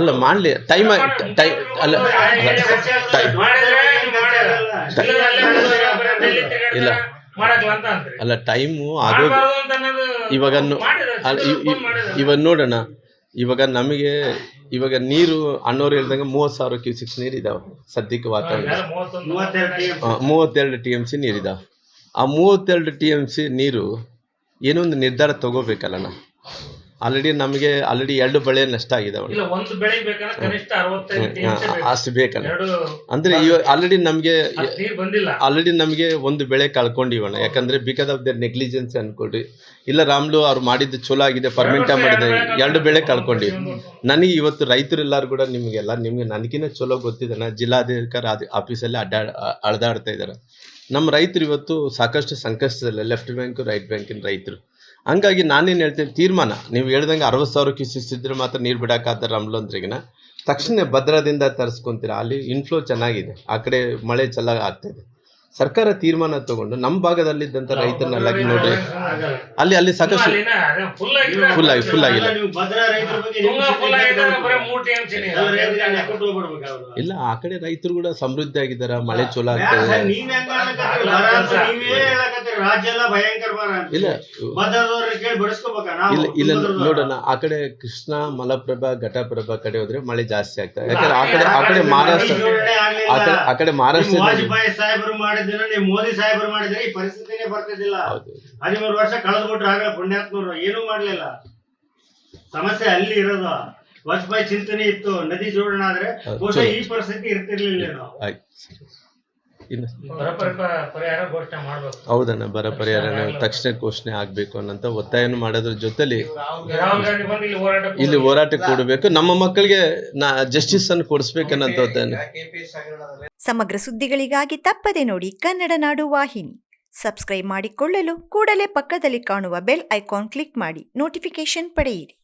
ಅಲ್ಲ ಮಾಡಲಿ, ಟೈಮ್ ಅಲ್ಲ ಇಲ್ಲ ಅಲ್ಲ ಟೈಮು ಆಗೋ ಇವಾಗ ನೋಡೋಣ. ಇವಾಗ ನಮಗೆ ಇವಾಗ ನೀರು ಅಣ್ಣವ್ರು ಹೇಳ್ದಂಗೆ 30,000 ಕ್ಯೂಸೆಕ್ಸ್ ನೀರು ಇದಾವೆ ಸದ್ಯಕ್ಕೆ ವಾತಾವರಣ. 32 TMC ನೀರಿದಾವೆ. ಆ 32 TMC ನೀರು ಏನೋ ಒಂದು ನಿರ್ಧಾರ ತಗೋಬೇಕಲ್ಲ. ಆಲ್ರೆಡಿ ನಮಗೆ 2 ಬೆಳೆ ನಷ್ಟ ಆಗಿದಾವೆ, ಅಷ್ಟು ಬೇಕಲ್ಲ. ಅಂದ್ರೆ ಆಲ್ರೆಡಿ ನಮಗೆ ಒಂದು ಬೆಳೆ ಕಳ್ಕೊಂಡಿವಣ, ಯಾಕಂದ್ರೆ ಬಿಕಾಸ್ ಆಫ್ ದರ್ ನೆಗ್ಲಿಜೆನ್ಸ್ ಅನ್ಕೊಳ್ರಿ. ಇಲ್ಲ ರಾಮ್ಲು ಅವ್ರು ಮಾಡಿದ್ದು ಚಲೋ ಆಗಿದೆ, ಪರ್ಮಿಂಟ ಮಾಡಿದೆ, 2 ಬೆಳೆ ಕಳ್ಕೊಂಡಿವಿ. ನನಗೆ ಇವತ್ತು ರೈತರೆಲ್ಲರೂ ಕೂಡ ನಿಮಗೆ ನನಗಿನ್ನ ಚಲೋ ಗೊತ್ತಿದೆ. ಜಿಲ್ಲಾಧಿಕಾರಿ ಆಫೀಸಲ್ಲಿ ಅಡ್ಡಾಡ್ತಾ ಇದ್ದಾರೆ. ನಮ್ಮ ರೈತರು ಇವತ್ತು ಸಾಕಷ್ಟು ಸಂಕಷ್ಟದಲ್ಲ, ಲೆಫ್ಟ್ ಬ್ಯಾಂಕು ರೈಟ್ ಬ್ಯಾಂಕಿನ ರೈತರು. ಹಂಗಾಗಿ ನಾನೇನು ಹೇಳ್ತೇನೆ, ತೀರ್ಮಾನ ನೀವು ಹೇಳ್ದಂಗೆ 60,000 ಕ್ಯೂಸೆಕ್ಸ್ ಇದ್ರೆ ಮಾತ್ರ ನೀರು ಬಿಡೋಕ್ಕಾಗ್ತಾರೆ ರಾಮ್ಲಂದ್ರಿಗಿನ. ತಕ್ಷಣ ಭದ್ರಾದಿಂದ ತರಿಸ್ಕೊಂತೀರ, ಅಲ್ಲಿ ಇನ್ಫ್ಲೋ ಚೆನ್ನಾಗಿದೆ, ಆ ಕಡೆ ಮಳೆ ಚೆನ್ನಾಗಿ ಆಗ್ತಾಯಿದೆ. ಸರ್ಕಾರ ತೀರ್ಮಾನ ತಗೊಂಡು ನಮ್ಮ ಭಾಗದಲ್ಲಿದ್ದಂಥ ರೈತರನ್ನೆಲ್ಲ ನೋಡ್ರಿ, ಅಲ್ಲಿ ಸಾಕಷ್ಟು ಫುಲ್ ಆಗಿಲ್ಲ. ಇಲ್ಲ, ಆ ಕಡೆ ರೈತರು ಕೂಡ ಸಮೃದ್ಧಿ ಆಗಿದ್ದಾರೆ, ಮಳೆ ಚಲೋ ಆಗ್ತದೆ. ಇಲ್ಲ ನೋಡೋಣ, ಆ ಕಡೆ ಕೃಷ್ಣ, ಮಲಪ್ರಭಾ, ಘಟಪ್ರಭಾ ಕಡೆ ಹೋದ್ರೆ ಮಳೆ ಜಾಸ್ತಿ ಆಗ್ತದೆ. ಯಾಕಂದ್ರೆ ಆ ಕಡೆ ಮಹಾರಾಷ್ಟ್ರ ಮೋದಿ ಸಾಹೇಬರು ಮಾಡಿದ್ರೆ ಈ ಪರಿಸ್ಥಿತಿನೇ ಬರ್ತಿದ್ದಿಲ್ಲ. 13 ವರ್ಷ ಕಳೆದ್ಬಿಟ್ರು, ಆಗ ಪುಣ್ಯಾತ್ಮರು ಏನೂ ಮಾಡ್ಲಿಲ್ಲ. ಸಮಸ್ಯೆ ಅಲ್ಲಿ ಇರೋದು. ವಾಜಪೇಯಿ ಚಿಂತನೆ ಇತ್ತು, ನದಿ ಜೋಡಣೆ ಆದ್ರೆ ಬಹುಶಃ ಈ ಪರಿಸ್ಥಿತಿ ಇರ್ತಿರ್ಲಿಲ್ಲ. ಹೌದಣ್ಣ, ಬರ ಪರಿಹಾರ ತಕ್ಷಣ ಘೋಷಣೆ ಆಗ್ಬೇಕು ಅನ್ನೋಂಥ ಒತ್ತಾಯನ ಮಾಡೋದ್ರ ಜೊತೆಲಿ ಇಲ್ಲಿ ಹೋರಾಟ ಕೊಡಬೇಕು, ನಮ್ಮ ಮಕ್ಕಳಿಗೆ ಜಸ್ಟಿಸ್ ಅನ್ನು ಕೊಡಿಸ್ಬೇಕನ್ನಂತ ಒತ್ತಾಯ. ಸಮಗ್ರ ಸುದ್ದಿಗಳಿಗಾಗಿ ತಪ್ಪದೆ ನೋಡಿ ಕನ್ನಡ ನಾಡು ವಾಹಿನಿ. ಸಬ್ಸ್ಕ್ರೈಬ್ ಮಾಡಿಕೊಳ್ಳಲು ಕೂಡಲೇ ಪಕ್ಕದಲ್ಲಿ ಕಾಣುವ ಬೆಲ್ ಐಕಾನ್ ಕ್ಲಿಕ್ ಮಾಡಿ ನೋಟಿಫಿಕೇಶನ್ ಪಡೆಯಿರಿ.